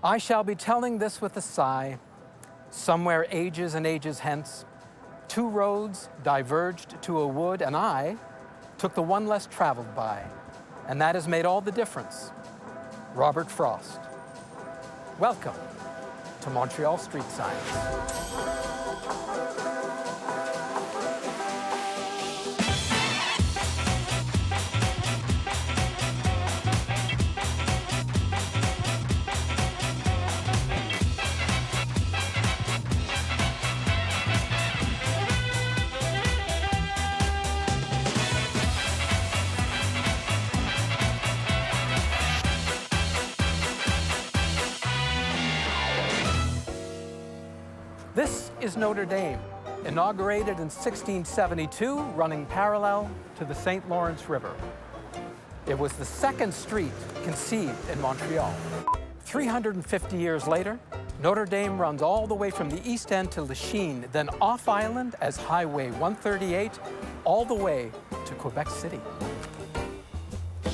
I shall be telling this with a sigh. Somewhere ages and ages hence, two roads diverged to a wood, and I took the one less traveled by, and that has made all the difference. Robert Frost. Welcome to Montreal Street Science. This is Notre Dame, inaugurated in 1672, running parallel to the St. Lawrence River. It was the second street conceived in Montreal. 350 years later, Notre Dame runs all the way from the East End to Lachine, then off-island as Highway 138, all the way to Quebec City.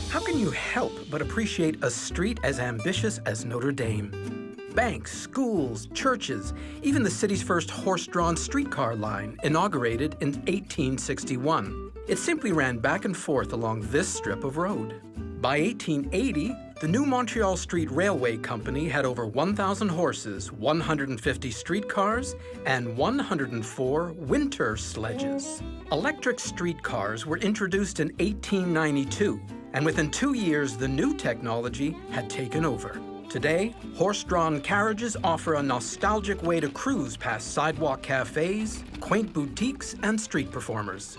How can you help but appreciate a street as ambitious as Notre Dame? Banks, schools, churches, even the city's first horse-drawn streetcar line, inaugurated in 1861. It simply ran back and forth along this strip of road. By 1880, the new Montreal Street Railway Company had over 1,000 horses, 150 streetcars, and 104 winter sledges. Electric streetcars were introduced in 1892, and within 2 years, the new technology had taken over. Today, horse-drawn carriages offer a nostalgic way to cruise past sidewalk cafes, quaint boutiques, and street performers.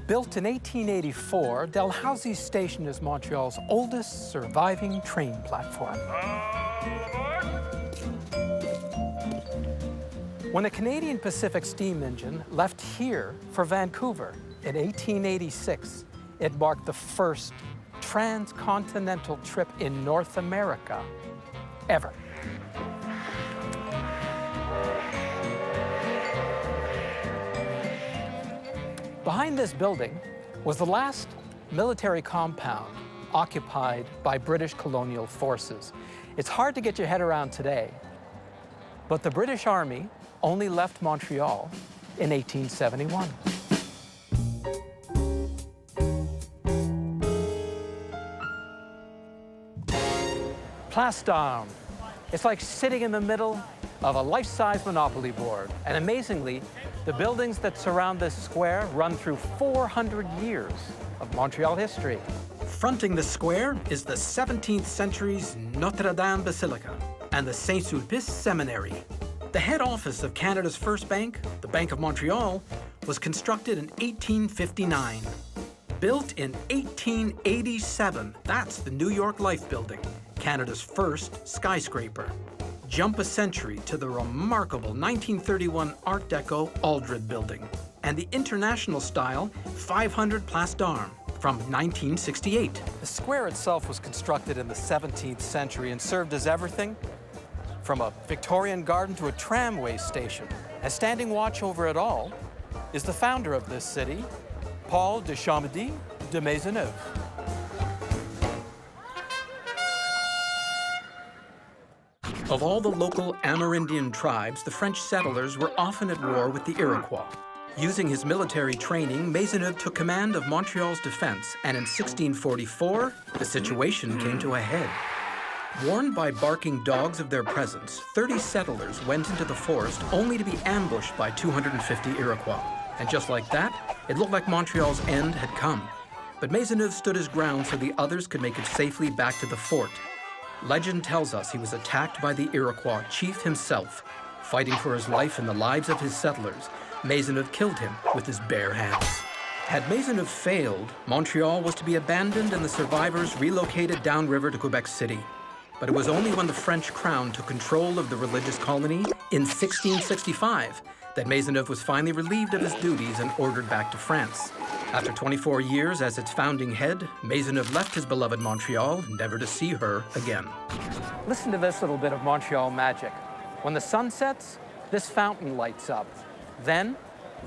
Built in 1884, Dalhousie Station is Montreal's oldest surviving train platform. When a Canadian Pacific steam engine left here for Vancouver in 1886, it marked the first transcontinental trip in North America ever. Behind this building was the last military compound occupied by British colonial forces. It's hard to get your head around today, but the British Army only left Montreal in 1871. Place d'Armes. It's like sitting in the middle of a life-size Monopoly board. And amazingly, the buildings that surround this square run through 400 years of Montreal history. Fronting the square is the 17th century's Notre Dame Basilica and the Saint-Sulpice Seminary. The head office of Canada's first bank, the Bank of Montreal, was constructed in 1859. Built in 1887, that's the New York Life Building, Canada's first skyscraper. Jump a century to the remarkable 1931 Art Deco Aldred Building and the international style 500 Place d'Armes from 1968. The square itself was constructed in the 17th century and served as everything from a Victorian garden to a tramway station. And standing watch over it all is the founder of this city, Paul de Chaumardy de Maisonneuve. Of all the local Amerindian tribes, the French settlers were often at war with the Iroquois. Using his military training, Maisonneuve took command of Montreal's defense, and in 1644, the situation came to a head. Warned by barking dogs of their presence, 30 settlers went into the forest only to be ambushed by 250 Iroquois. And just like that, it looked like Montreal's end had come. But Maisonneuve stood his ground so the others could make it safely back to the fort. Legend tells us he was attacked by the Iroquois chief himself. Fighting for his life and the lives of his settlers, Maisonneuve killed him with his bare hands. Had Maisonneuve failed, Montreal was to be abandoned and the survivors relocated downriver to Quebec City. But it was only when the French crown took control of the religious colony in 1665 that Maisonneuve was finally relieved of his duties and ordered back to France. After 24 years as its founding head, Maisonneuve left his beloved Montreal, never to see her again. Listen to this little bit of Montreal magic. When the sun sets, this fountain lights up. Then,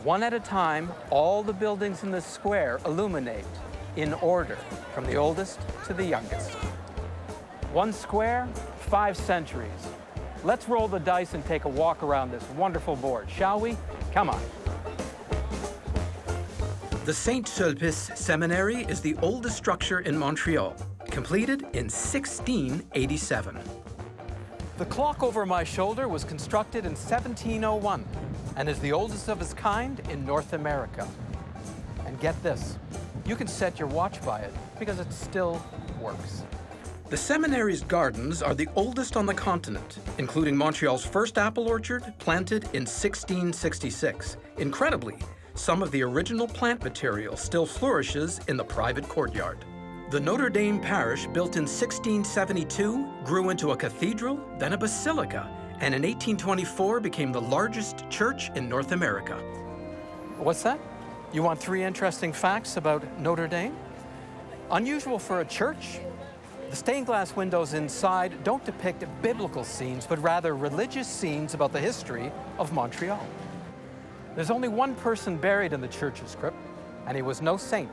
one at a time, all the buildings in the square illuminate in order, from the oldest to the youngest. 1 square, 5 centuries. Let's roll the dice and take a walk around this wonderful board, shall we? Come on. The St. Sulpice Seminary is the oldest structure in Montreal, completed in 1687. The clock over my shoulder was constructed in 1701 and is the oldest of its kind in North America. And get this, you can set your watch by it because it still works. The seminary's gardens are the oldest on the continent, including Montreal's first apple orchard, planted in 1666. Incredibly, some of the original plant material still flourishes in the private courtyard. The Notre Dame parish, built in 1672, grew into a cathedral, then a basilica, and in 1824 became the largest church in North America. What's that? You want 3 interesting facts about Notre Dame? Unusual for a church, the stained glass windows inside don't depict biblical scenes, but rather religious scenes about the history of Montreal. There's only one person buried in the church's crypt, and he was no saint.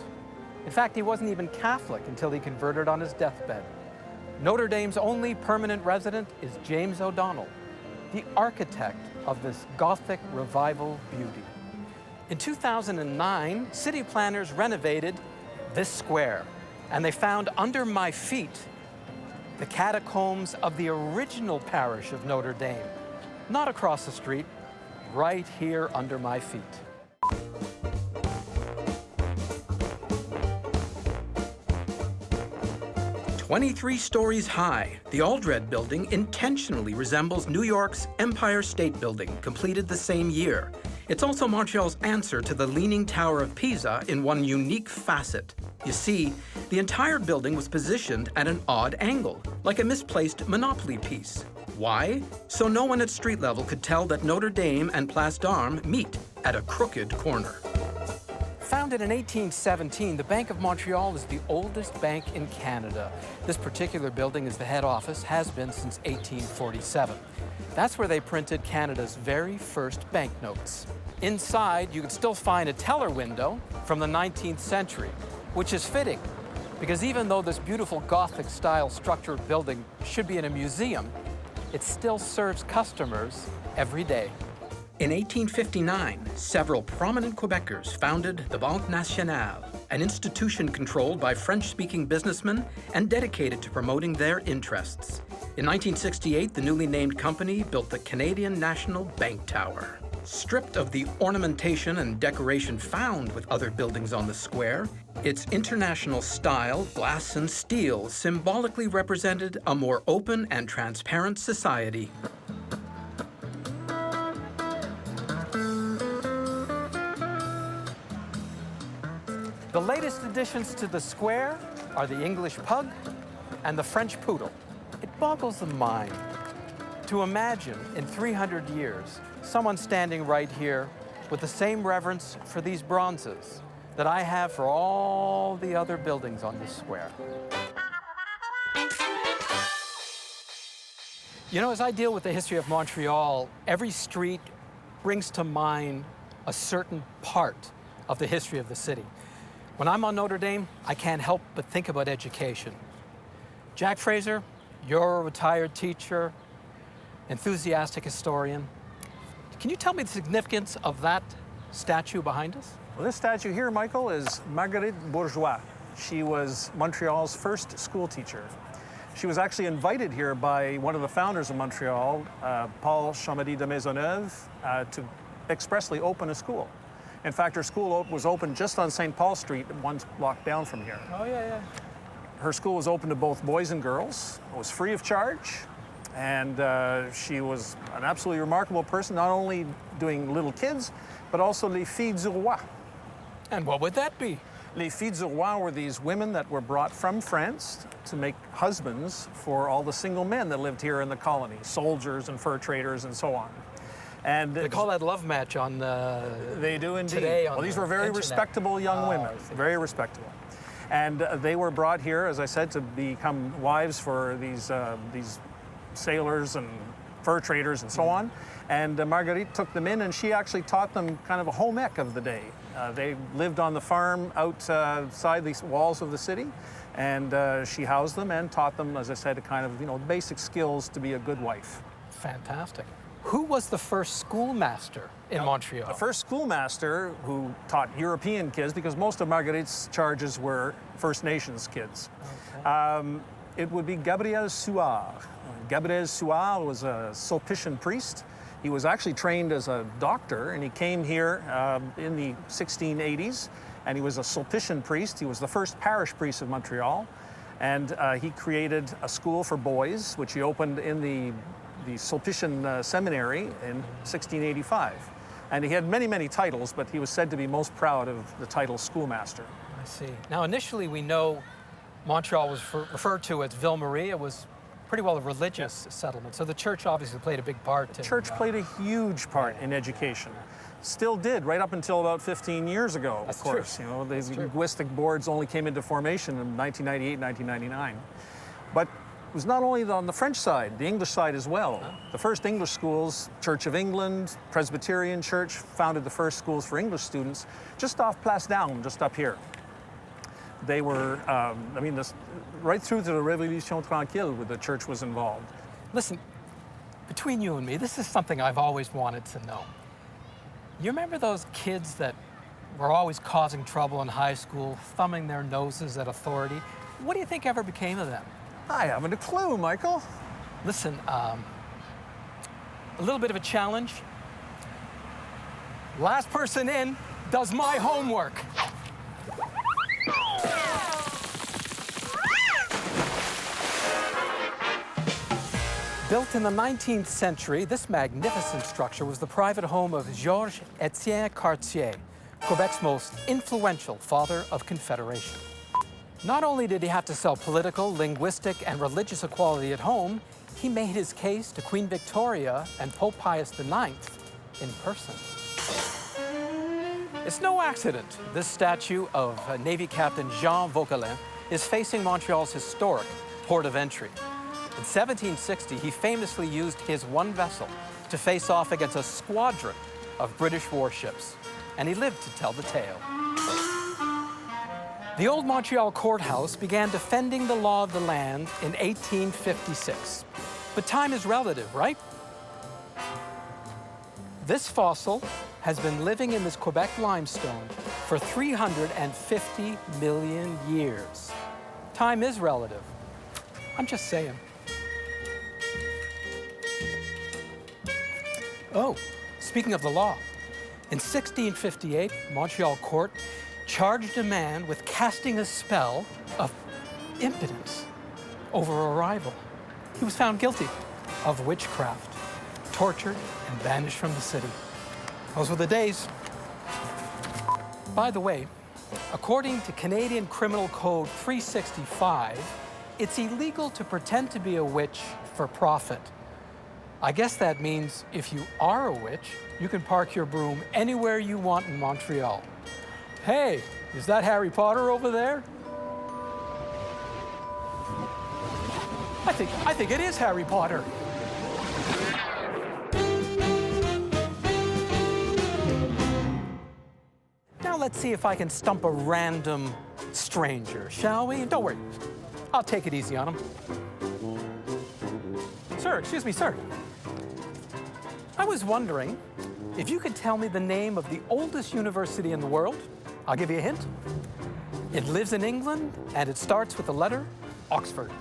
In fact, he wasn't even Catholic until he converted on his deathbed. Notre Dame's only permanent resident is James O'Donnell, the architect of this Gothic revival beauty. In 2009, city planners renovated this square, and they found under my feet the catacombs of the original parish of Notre Dame. Not across the street, right here under my feet. "23 stories high, the Aldred Building intentionally resembles New York's Empire State Building, completed the same year. It's also Montreal's answer to the Leaning Tower of Pisa in one unique facet. You see, the entire building was positioned at an odd angle, like a misplaced Monopoly piece. Why? So no one at street level could tell that Notre Dame and Place d'Armes meet at a crooked corner." Founded in 1817, the Bank of Montreal is the oldest bank in Canada. This particular building is the head office, has been since 1847. That's where they printed Canada's very first banknotes. Inside, you can still find a teller window from the 19th century, which is fitting, because even though this beautiful Gothic-style structured building should be in a museum, it still serves customers every day. In 1859, several prominent Quebecers founded the Banque Nationale, an institution controlled by French-speaking businessmen and dedicated to promoting their interests. In 1968, the newly named company built the Canadian National Bank Tower. Stripped of the ornamentation and decoration found with other buildings on the square, its international style, glass and steel, symbolically represented a more open and transparent society. The latest additions to the square are the English pug and the French poodle. It boggles the mind to imagine in 300 years someone standing right here with the same reverence for these bronzes that I have for all the other buildings on this square. You know, as I deal with the history of Montreal, every street brings to mind a certain part of the history of the city. When I'm on Notre Dame, I can't help but think about education. Jack Fraser, you're a retired teacher, enthusiastic historian. Can you tell me the significance of that statue behind us? Well, this statue here, Michael, is Marguerite Bourgeois. She was Montreal's first school teacher. She was actually invited here by one of the founders of Montreal, Paul Chamady de Maisonneuve, to expressly open a school. In fact, her school was open just on St. Paul Street, one block down from here. Oh, yeah. Her school was open to both boys and girls. It was free of charge. And she was an absolutely remarkable person, not only doing little kids, but also les filles du roi. And what would that be? Les filles du roi were these women that were brought from France to make husbands for all the single men that lived here in the colony, soldiers and fur traders and so on. And they call that love match on they do indeed. Today on well, these were very internet. Respectable young women, very respectable. And they were brought here, as I said, to become wives for these sailors and fur traders and so on. And Marguerite took them in, and she actually taught them kind of a home ec of the day. They lived on the farm outside the walls of the city, And she housed them and taught them, as I said, kind of, basic skills to be a good wife. Fantastic. Who was the first schoolmaster in Montreal? The first schoolmaster who taught European kids, because most of Marguerite's charges were First Nations kids. Okay. It would be Gabriel Suard. Gabriel Suard was a Sulpician priest. He was actually trained as a doctor, and he came here in the 1680s, and he was a Sulpician priest. He was the first parish priest of Montreal, and he created a school for boys, which he opened in the Sulpician Seminary in 1685. And he had many, many titles, but he was said to be most proud of the title schoolmaster. I see. Now, initially, we know Montreal was referred to as Ville Marie. It was pretty well a religious settlement, so the church obviously played a big part. The church played a huge part in education. Still did, right up until about 15 years ago, That's of course. True. The linguistic boards only came into formation in 1998, 1999. But it was not only on the French side, the English side as well. The first English schools, Church of England, Presbyterian Church, founded the first schools for English students just off Place d'Armes, just up here. They were, right through to the Révolution Tranquille where the church was involved. Listen, between you and me, this is something I've always wanted to know. You remember those kids that were always causing trouble in high school, thumbing their noses at authority? What do you think ever became of them? I haven't a clue, Michael. Listen, a little bit of a challenge. Last person in does my homework. Built in the 19th century, this magnificent structure was the private home of Georges-Étienne Cartier, Quebec's most influential father of Confederation. Not only did he have to sell political, linguistic, and religious equality at home, he made his case to Queen Victoria and Pope Pius IX in person. It's no accident this statue of Navy Captain Jean Vauquelin is facing Montreal's historic port of entry. In 1760, he famously used his one vessel to face off against a squadron of British warships, and he lived to tell the tale. The old Montreal courthouse began defending the law of the land in 1856. But time is relative, right? This fossil has been living in this Quebec limestone for 350 million years. Time is relative. I'm just saying. Oh, speaking of the law, in 1658, Montreal court charged a man with casting a spell of impotence over a rival. He was found guilty of witchcraft, tortured, and banished from the city. Those were the days. By the way, according to Canadian Criminal Code 365, it's illegal to pretend to be a witch for profit. I guess that means if you are a witch, you can park your broom anywhere you want in Montreal. Hey, is that Harry Potter over there? I think it is Harry Potter. Now let's see if I can stump a random stranger, shall we? Don't worry, I'll take it easy on him. Sir, excuse me, sir. I was wondering if you could tell me the name of the oldest university in the world. I'll give you a hint. It lives in England, and it starts with the letter Oxford.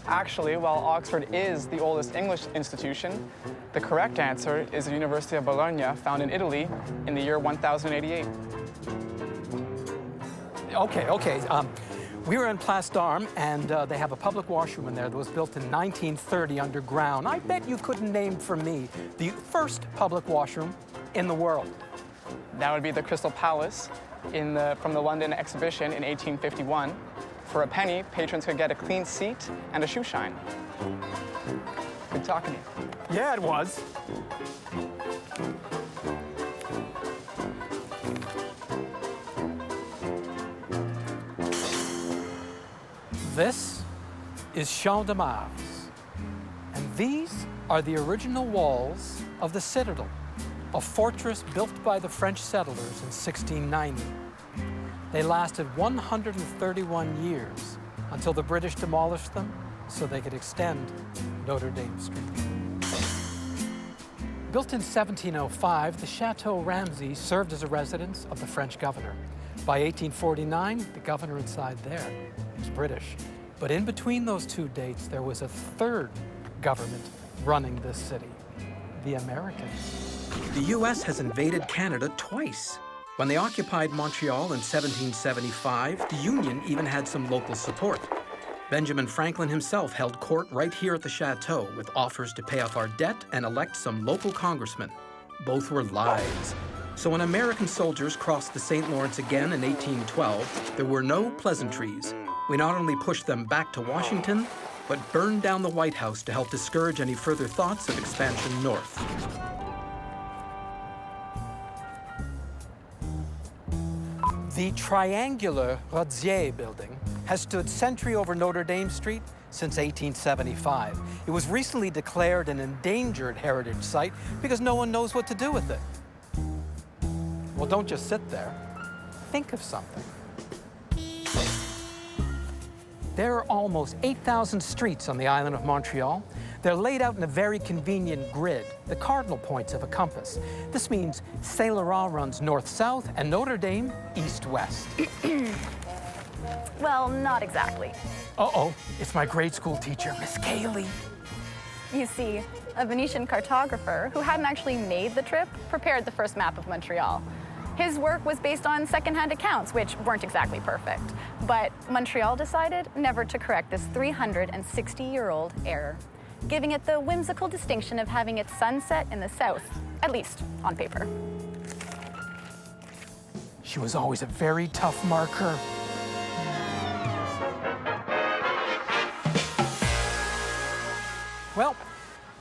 Actually, while Oxford is the oldest English institution, the correct answer is the University of Bologna, found in Italy in the year 1088. Okay. We were in Place d'Armes, and they have a public washroom in there that was built in 1930 underground. I bet you couldn't name for me the first public washroom in the world. That would be the Crystal Palace from the London exhibition in 1851. For a penny, patrons could get a clean seat and a shoe shine. Good talking to you. Yeah, it was. This is Champ de Mars, and these are the original walls of the Citadel, a fortress built by the French settlers in 1690. They lasted 131 years until the British demolished them so they could extend Notre Dame Street. Built in 1705, the Chateau Ramsay served as a residence of the French governor. By 1849, the governor inside there was British. But in between those two dates, there was a third government running this city, the Americans. The U.S. has invaded Canada twice. When they occupied Montreal in 1775, the Union even had some local support. Benjamin Franklin himself held court right here at the chateau with offers to pay off our debt and elect some local congressmen. Both were lies. So when American soldiers crossed the St. Lawrence again in 1812, there were no pleasantries. We not only pushed them back to Washington, but burned down the White House to help discourage any further thoughts of expansion north. The triangular Rodier building has stood sentry over Notre Dame Street since 1875. It was recently declared an endangered heritage site because no one knows what to do with it. Well, don't just sit there. Think of something. There are almost 8,000 streets on the island of Montreal. They're laid out in a very convenient grid, the cardinal points of a compass. This means Saint Laurent runs north-south and Notre Dame east-west. Well, not exactly. Uh-oh, it's my grade school teacher, Miss Cayley. You see, a Venetian cartographer who hadn't actually made the trip prepared the first map of Montreal. His work was based on secondhand accounts, which weren't exactly perfect. But Montreal decided never to correct this 360-year-old error, giving it the whimsical distinction of having its sunset in the south, at least on paper. She was always a very tough marker. Well,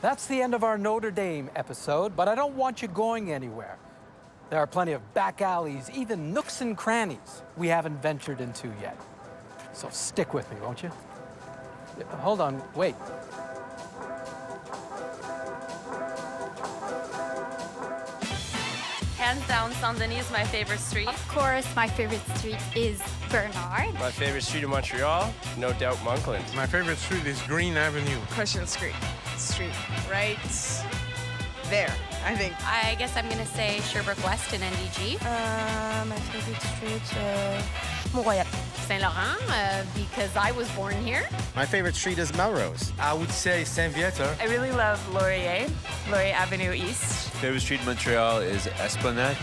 that's the end of our Notre Dame episode, but I don't want you going anywhere. There are plenty of back alleys, even nooks and crannies we haven't ventured into yet. So stick with me, won't you? Hold on, wait. Hands down, Saint-Denis is my favorite street. Of course, my favorite street is Bernard. My favorite street in Montreal, no doubt, Monkland. My favorite street is Green Avenue. Cushion Street, right there, I think. I guess I'm gonna say Sherbrooke West in NDG. My favorite street, Montreal. Saint Laurent, because I was born here. My favorite street is Melrose. I would say Saint-Viateur. I really love Laurier Avenue East. Favorite street in Montreal is Esplanade.